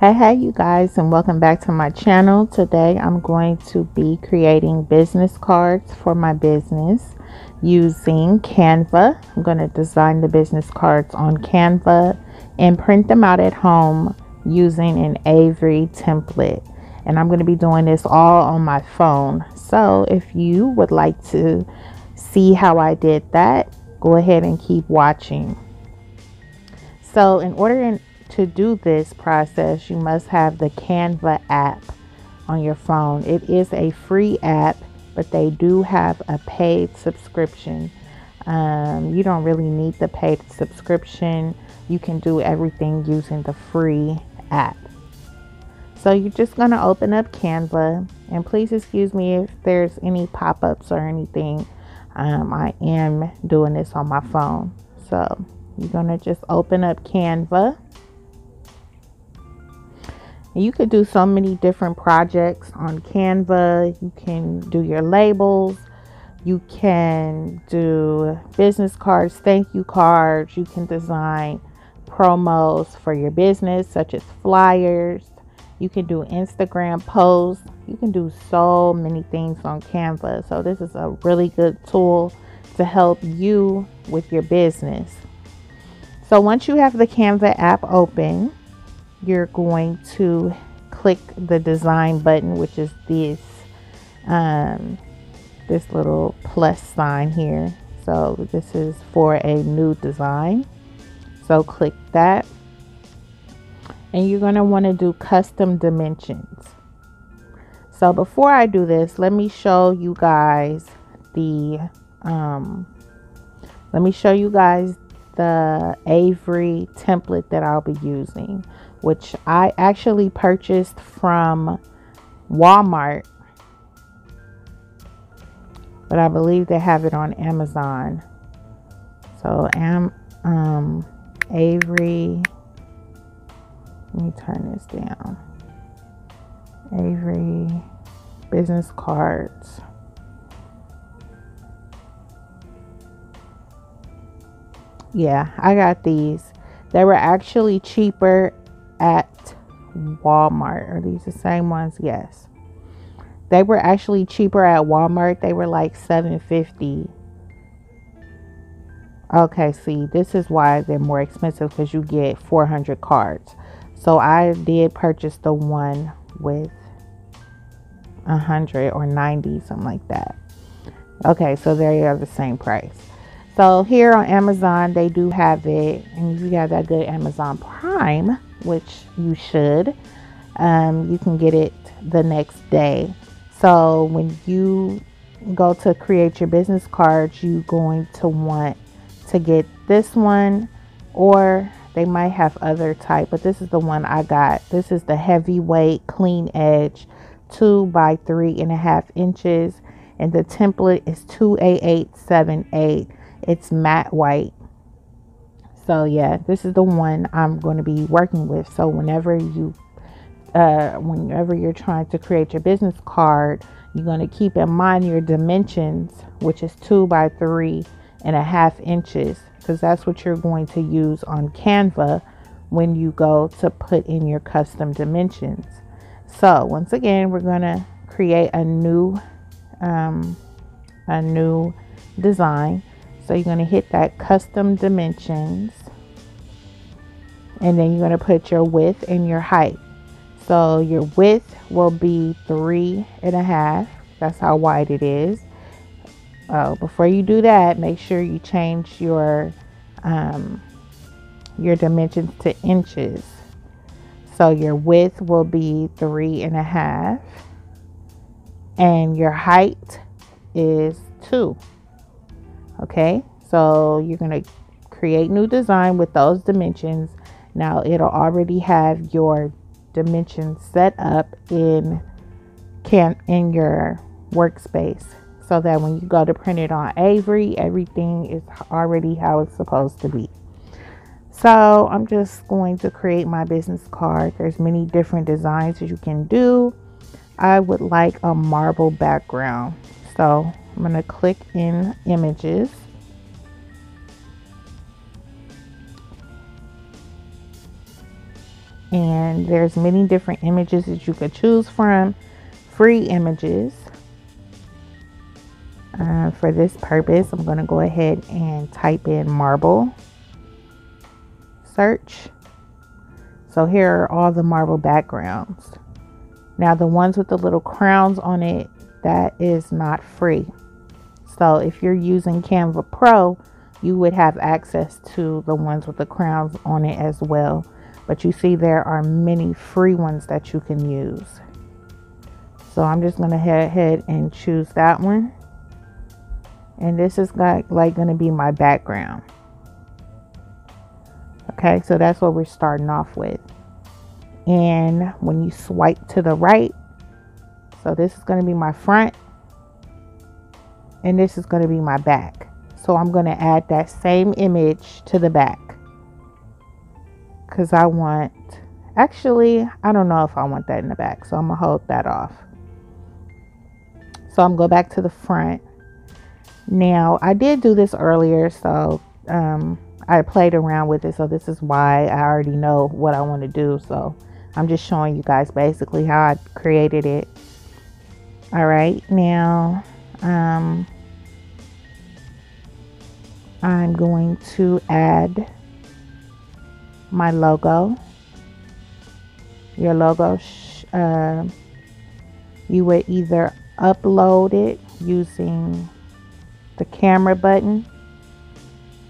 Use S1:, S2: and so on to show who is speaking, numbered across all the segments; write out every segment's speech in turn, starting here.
S1: Hey you guys, and welcome back to my channel. Today I'm going to be creating business cards for my business using Canva. I'm going to design the business cards on Canva and print them out at home using an Avery template. And I'm going to be doing this all on my phone. So if you would like to see how I did that, go ahead and keep watching. So in order to do this process, you must have the Canva app on your phone. It is a free app, but they do have a paid subscription. You don't really need the paid subscription. You can do everything using the free app. So you're just going to open up Canva, and please excuse me if there's any pop-ups or anything. I am doing this on my phone. So you're going to just open up Canva. You could do so many different projects on Canva. You can do your labels. You can do business cards, thank you cards. You can design promos for your business, such as flyers. You can do Instagram posts. You can do so many things on Canva. So this is a really good tool to help you with your business. So once you have the Canva app open, you're going to click the design button, which is this little plus sign here. So this is for a new design. So click that, and you're going to want to do custom dimensions. So before I do this, let me show you guys the Avery template that I'll be using, which I actually purchased from Walmart, but I believe they have it on Amazon. So Avery, let me turn this down. Avery business cards. Yeah, I got these. They were actually cheaper at Walmart. Are these the same ones? Yes. They were actually cheaper at Walmart. They were like $7.50. Okay, see, this is why they're more expensive, because you get 400 cards. So I did purchase the one with 100 or 90, something like that. Okay, so there you have the same price. So here on Amazon, they do have it, and if you have that good Amazon Prime, which you should, you can get it the next day. So when you go to create your business cards, you're going to want to get this one, or they might have other type, but this is the one I got. This is the heavyweight clean edge 2 by 3.5 inches, and the template is 28878. It's matte white. So yeah, this is the one I'm going to be working with. So whenever you're trying to create your business card, you're going to keep in mind your dimensions, which is 2 by 3.5 inches, because that's what you're going to use on Canva when you go to put in your custom dimensions. So once again, we're going to create a new design. So you're going to hit that custom dimensions, and then you're going to put your width and your height. So your width will be 3.5. That's how wide it is. Before you do that, make sure you change your dimensions to inches. So your width will be 3.5, and your height is 2. Okay, so you're going to create new design with those dimensions. Now it'll already have your dimensions set up in your workspace, so that when you go to print it on Avery, everything is already how it's supposed to be. So I'm just going to create my business card. There's many different designs that you can do. I would like a marble background, so I'm going to click in images. And there's many different images that you could choose from, free images. For this purpose, I'm going to go ahead and type in marble search. So here are all the marble backgrounds. Now the ones with the little crowns on it, that is not free. So if you're using Canva Pro, you would have access to the ones with the crowns on it as well. But you see there are many free ones that you can use. So I'm just going to head ahead and choose that one. And this is like going to be my background. Okay, so that's what we're starting off with. And when you swipe to the right, so this is going to be my front. And this is going to be my back. So I'm going to add that same image to the back. Because I want, actually, I don't know if I want that in the back. So I'm going to hold that off. So I'm going to go back to the front. Now, I did do this earlier, so I played around with it. So this is why I already know what I want to do. So I'm just showing you guys basically how I created it. All right, now I'm going to add my logo. Your logo, you would either upload it using the camera button,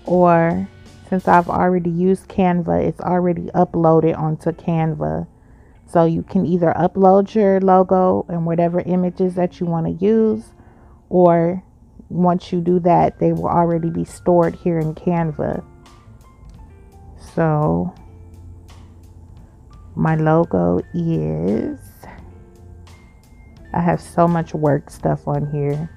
S1: or since I've already used Canva, it's already uploaded onto Canva. So you can either upload your logo and whatever images that you want to use, or once you do that, they will already be stored here in Canva. So my logo is, I have so much work stuff on here,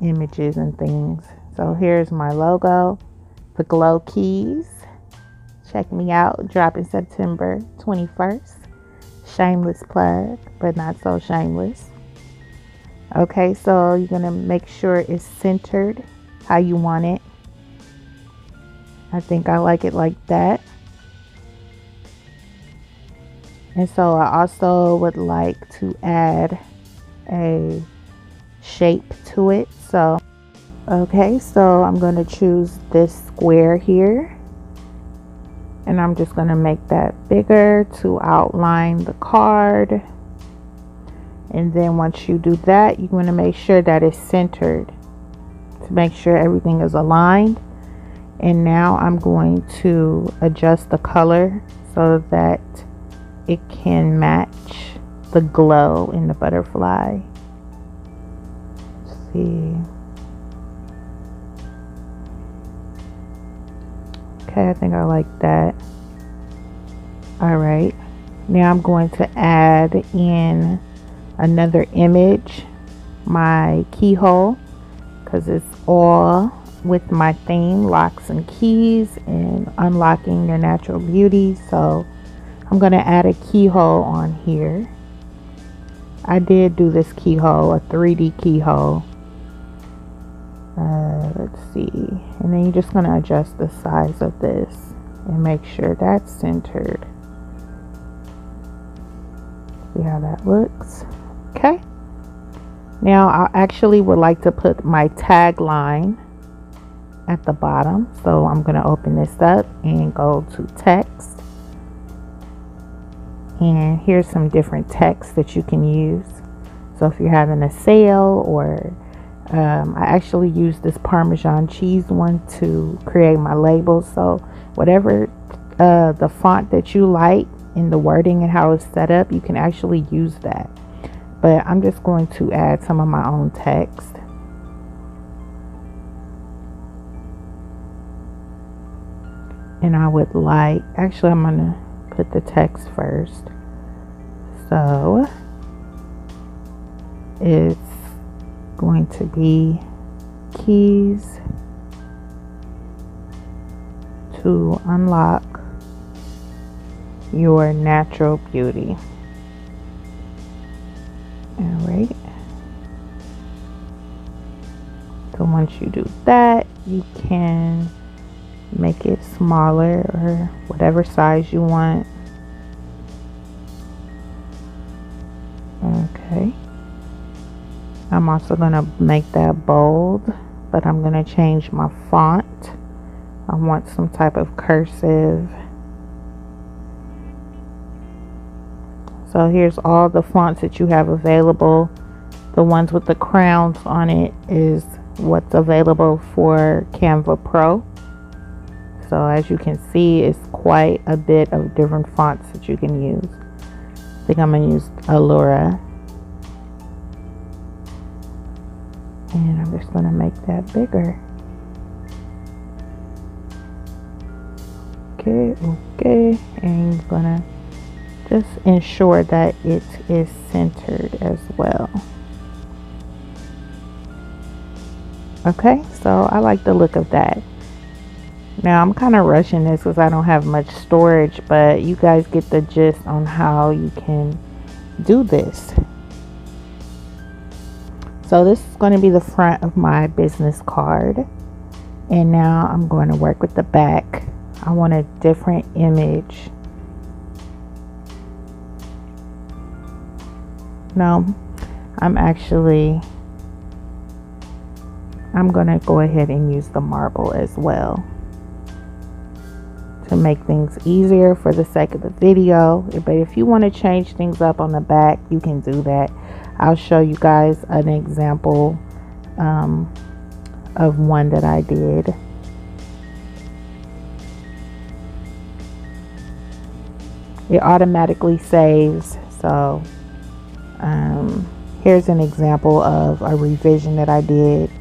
S1: images and things. So here's my logo, the glow keys. Check me out, dropping September 21st. Shameless plug, but not so shameless. Okay, so you're gonna make sure it's centered how you want it. I think I like it like that. And so I also would like to add a shape to it. So okay, so I'm going to choose this square here, and I'm just going to make that bigger to outline the card. And then once you do that, you're going to make sure that it's centered to make sure everything is aligned. And now I'm going to adjust the color so that it can match the glow in the butterfly. Let's see. Okay, I think I like that. All right, now I'm going to add in another image, my keyhole, because it's all with my theme, locks and keys and unlocking your natural beauty. So I'm going to add a keyhole on here. I did do this keyhole, a 3D keyhole. Let's see, and then you're just going to adjust the size of this and make sure that's centered. See how that looks. Okay, now I actually would like to put my tagline at the bottom, so I'm going to open this up and go to text, and here's some different text that you can use. So if you're having a sale, or I actually use this Parmesan cheese one to create my labels. So whatever the font that you like in the wording and how it's set up, you can actually use that. But I'm just going to add some of my own text. And I would like, actually I'm going to put the text first. So it's going to be keys to unlock your natural beauty. All right. So once you do that, you can make it smaller or whatever size you want. Okay. I'm also going to make that bold, but I'm going to change my font. I want some type of cursive. So here's all the fonts that you have available. The ones with the crowns on it is what's available for Canva Pro. So as you can see, it's quite a bit of different fonts that you can use. I think I'm going to use Allura. And I'm just going to make that bigger. Okay. And you're going to just ensure that it is centered as well. Okay, so I like the look of that. Now I'm kind of rushing this because I don't have much storage, but you guys get the gist on how you can do this. So this is going to be the front of my business card. And now I'm going to work with the back. I want a different image. No, I'm going to go ahead and use the marble as well to make things easier for the sake of the video. But if you want to change things up on the back, you can do that. I'll show you guys an example of one that I did. It automatically saves. So here's an example of a revision that I did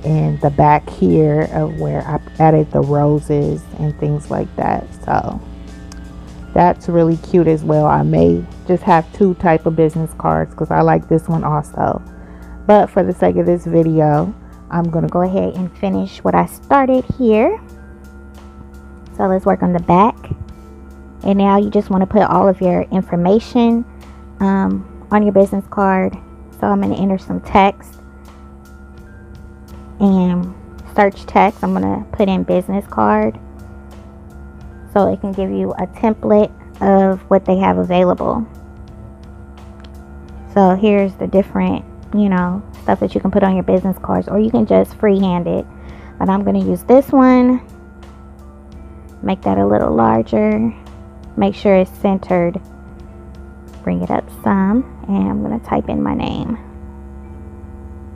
S1: in the back here of where I added the roses and things like that. So that's really cute as well. I may just have two type of business cards because I like this one also. But for the sake of this video, I'm going to go ahead and finish what I started here. So let's work on the back. And now you just want to put all of your information on your business card. So I'm going to enter some text and search text. I'm going to put in business card so it can give you a template of what they have available. So here's the different, stuff that you can put on your business cards, or you can just freehand it. But I'm going to use this one, make that a little larger, make sure it's centered, bring it up some, and I'm going to type in my name,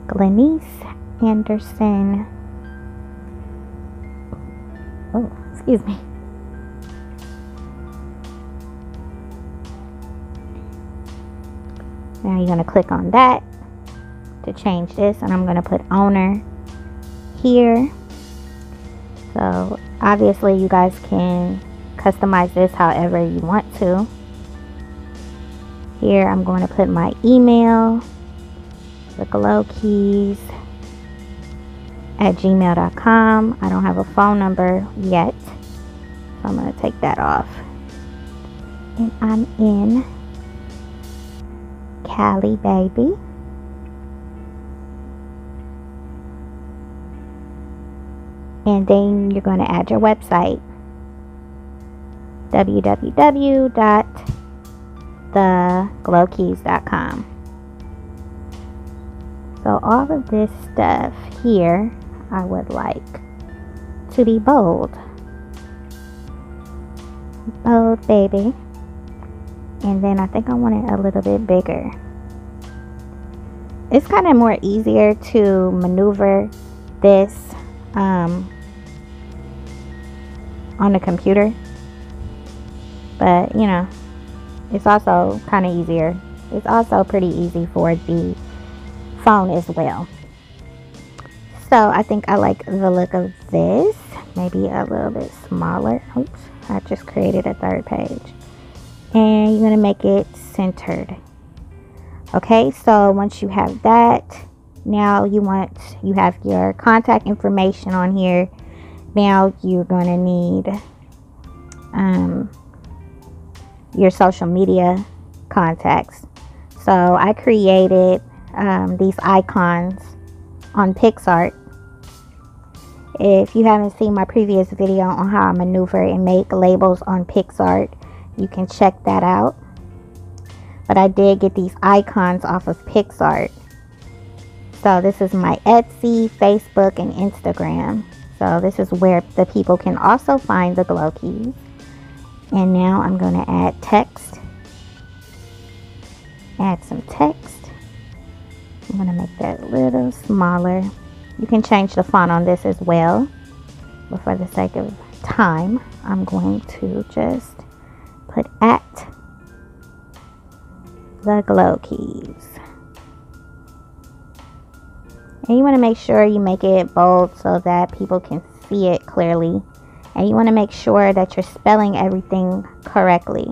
S1: Glenice Anderson. Oh, excuse me. Now you're going to click on that to change this, and I'm going to put owner here. So obviously you guys can customize this however you want to. Here I'm going to put my email, the glow keys at gmail.com. I don't have a phone number yet, so I'm going to take that off. And I'm in Cali, baby. And then you're going to add your website, www.theglowkeys.com. So all of this stuff here, I would like to be bold. Bold, baby. And then I think I want it a little bit bigger. It's kind of more easier to maneuver this on the computer, but it's also kind of easier. It's also pretty easy for the phone as well. So I think I like the look of this. Maybe a little bit smaller. Oops, I just created a third page. And you're going to make it centered. Okay, so once you have that, now you have your contact information on here. Now you're going to need your social media contacts. So I created these icons on PixArt,
S2: If you haven't seen my previous video on how I maneuver and make labels on PicsArt, you can check that out. But I did get these icons off of PicsArt. So this is my Etsy, Facebook, and Instagram. So this is where the people can also find the glow keys. And now I'm going to add text. Add some text. I'm going to make that a little smaller. You can change the font on this as well. But for the sake of time, I'm going to just put at the glow keys. And you want to make sure you make it bold so that people can see it clearly. And you want to make sure that you're spelling everything correctly.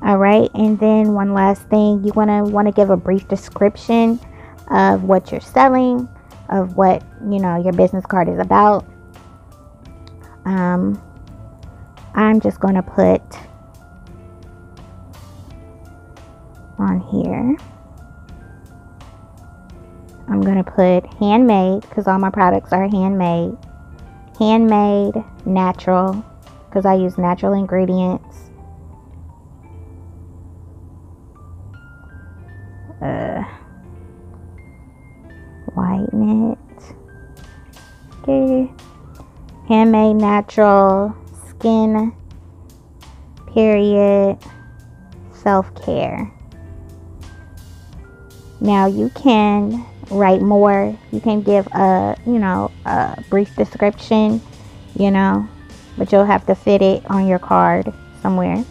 S2: Alright, and then one last thing, you want to give a brief description of what you're selling, of what, you know, your business card is about. I'm just going to put on here, I'm going to put handmade, because all my products are handmade. Handmade, natural, because I use natural ingredients. Whiten it. Okay. Handmade, natural, skin, period, self-care. Now you can write more. You can give a, you know, a brief description, you know, but you'll have to fit it on your card somewhere.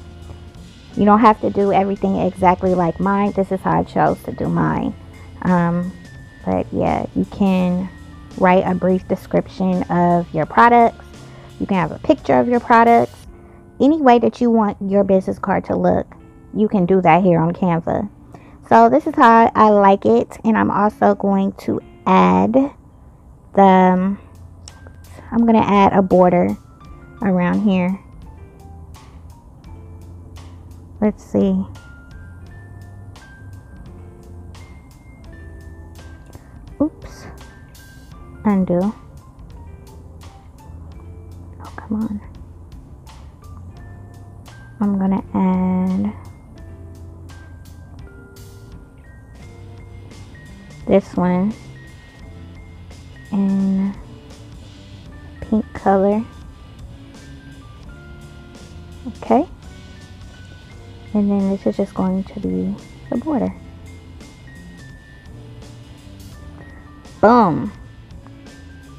S2: You don't have to do everything exactly like mine. This is how I chose to do mine. But yeah, you can write a brief description of your products. You can have a picture of your products. Any way that you want your business card to look, you can do that here on Canva. So this is how I like it. And I'm also going to add I'm going to add a border around here. Let's see. Oops. Undo. Oh, come on. I'm going to add this one in pink color. Okay. And then this is just going to be the border. Boom.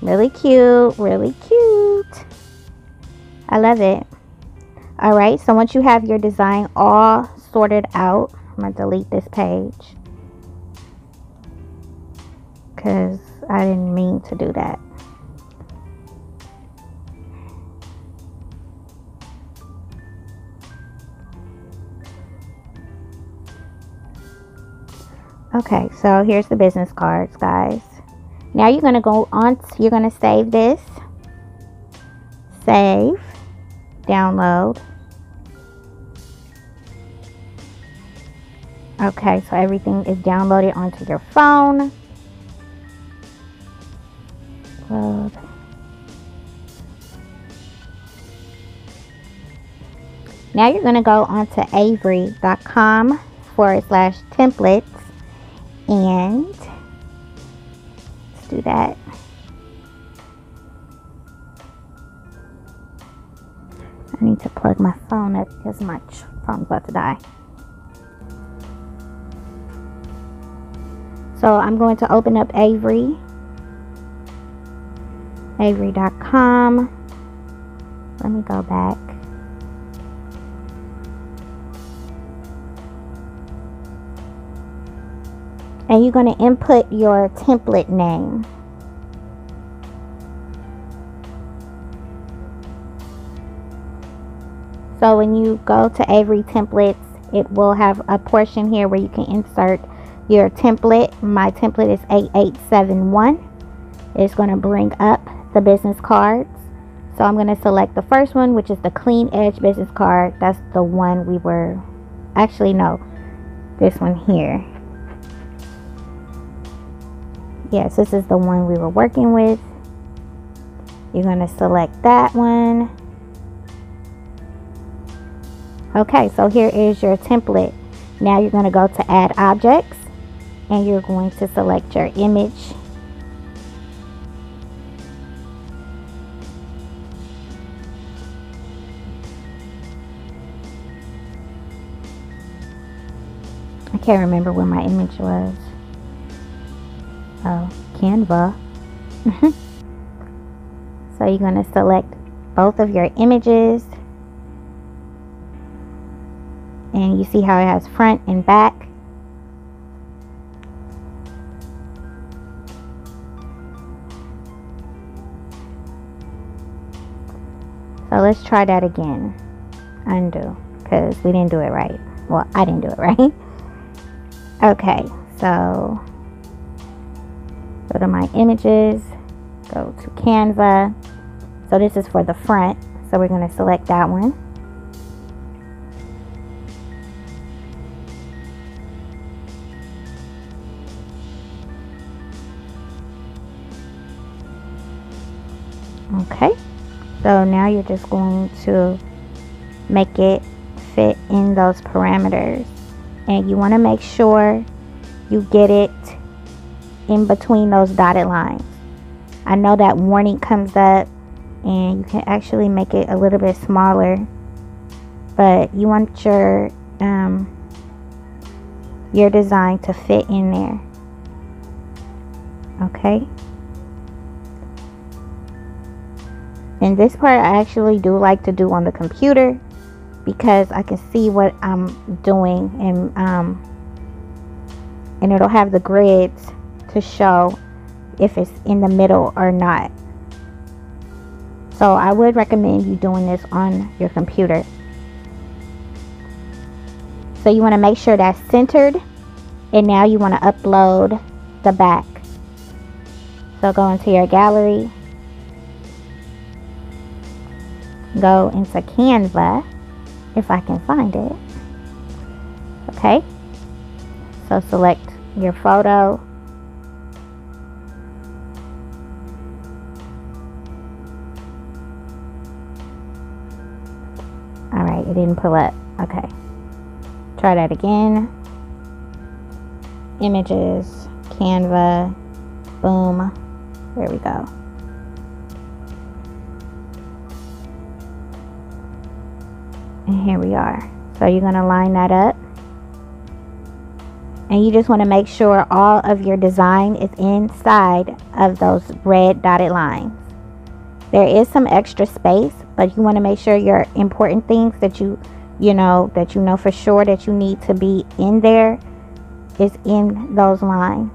S2: Really cute, really cute. I love it. All right, so once you have your design all sorted out, I'm going to delete this page because I didn't mean to do that. Okay, so here's the business cards, guys. Now you're going to go on, you're going to save this. Save. Download. Okay, so everything is downloaded onto your phone. Load. Now you're going to go onto avery.com/templates and let's do that. I need to plug my phone up because my phone's about to die. So I'm going to open up Avery. Avery.com. Let me go back. And you're going to input your template name. So when you go to Avery Templates, it will have a portion here where you can insert your template. My template is 8871. It's going to bring up the business cards. So I'm going to select the first one, which is the clean edge business card. That's the one we were, actually no, this one here. Yes, this is the one we were working with. You're going to select that one. Okay, so here is your template. Now you're going to go to add objects and you're going to select your image. I can't remember where my image was. Oh, Canva. So you're going to select both of your images. And you see how it has front and back. So let's try that again. Undo, because we didn't do it right. Well, I didn't do it right. Okay, so go to my images, go to Canva. So this is for the front, so we're going to select that one. Okay, so now you're just going to make it fit in those parameters, and you want to make sure you get it in between those dotted lines. I know that warning comes up and you can actually make it a little bit smaller, but you want your design to fit in there. Okay. And this part I actually do like to do on the computer because I can see what I'm doing, and it'll have the grids to show if it's in the middle or not. So I would recommend you doing this on your computer. So you want to make sure that's centered, and now you want to upload the back. So go into your gallery. Go into Canva, if I can find it. Okay, so select your photo. Alright, it didn't pull up. Okay, try that again. Images, Canva, boom, there we go. And here we are. So you're going to line that up, and you just want to make sure all of your design is inside of those red dotted lines. There is some extra space, but you want to make sure your important things that you know for sure that you need to be in there is in those lines.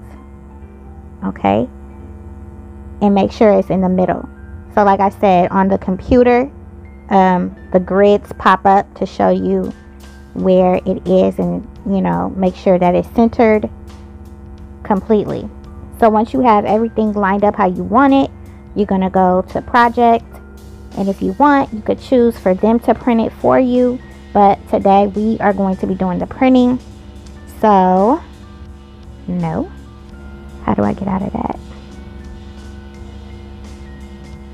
S2: Okay, and make sure it's in the middle. So like I said, on the computer, the grids pop up to show you where it is, and make sure that it's centered completely. So once you have everything lined up how you want it, you're going to go to project, and if you want, you could choose for them to print it for you, but today we are going to be doing the printing. So no, how do I get out of that?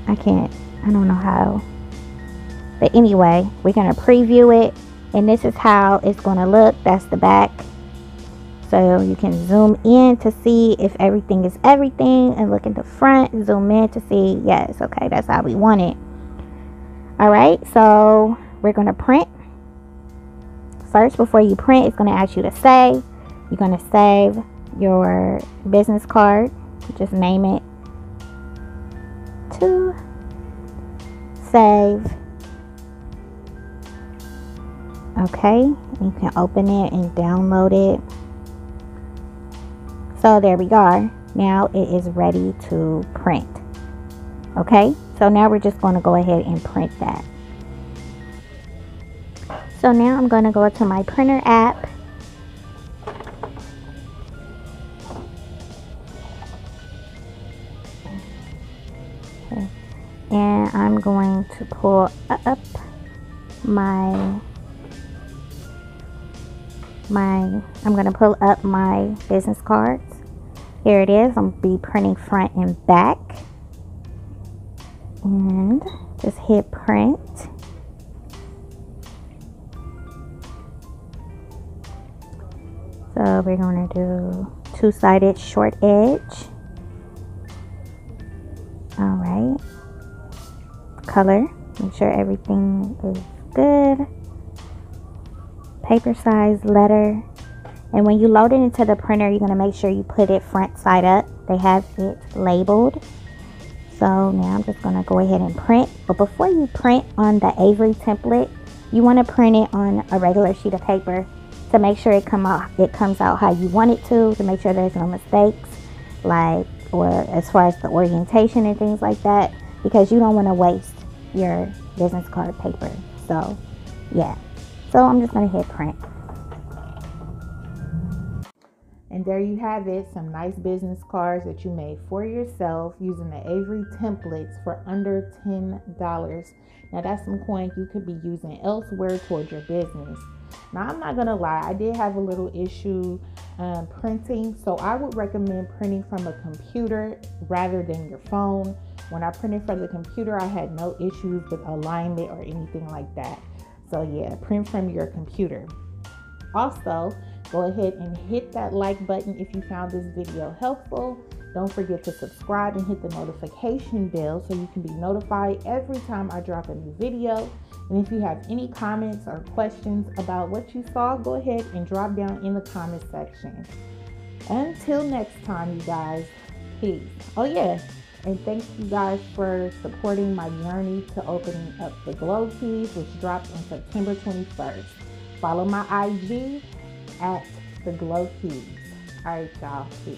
S2: I don't know how. But anyway, we're going to preview it, and this is how it's going to look. That's the back. So you can zoom in to see if everything is everything, and look at the front, zoom in to see, yes, okay, that's how we want it. All right, so we're going to print. First, before you print, it's going to ask you to save. You're going to save your business card. Just name it to save. Okay, you can open it and download it. So there we are. Now it is ready to print. Okay, so now we're just going to go ahead and print that. So now I'm going to go to my printer app. Okay. And I'm going to pull up I'm going to pull up my business cards. Here it is. I'm going to be printing front and back. and just hit print. So we're going to do two-sided short edge. All right. Color, make sure everything is good. Paper size letter. And when you load it into the printer, you're going to make sure you put it front side up. They have it labeled. So now I'm just going to go ahead and print. But before you print on the Avery template, you want to print it on a regular sheet of paper to make sure it comes out how you want it to make sure there's no mistakes, like, or as far as the orientation and things like that, because you don't want to waste your business card paper. So yeah, so I'm just going to hit print.
S1: And there you have it, some nice business cards that you made for yourself using the Avery templates for under $10. Now that's some coin you could be using elsewhere towards your business. Now I'm not gonna lie, I did have a little issue printing, so I would recommend printing from a computer rather than your phone. When I printed from the computer, I had no issues with alignment or anything like that. So yeah, print from your computer. Also, go ahead and hit that like button if you found this video helpful. Don't forget to subscribe and hit the notification bell so you can be notified every time I drop a new video. And if you have any comments or questions about what you saw, go ahead and drop down in the comment section. Until next time, you guys, peace. Oh yeah, and thank you guys for supporting my journey to opening up the Glow Keys, which dropped on September 21st. Follow my IG at the Glow Keys. All right, y'all. Peace.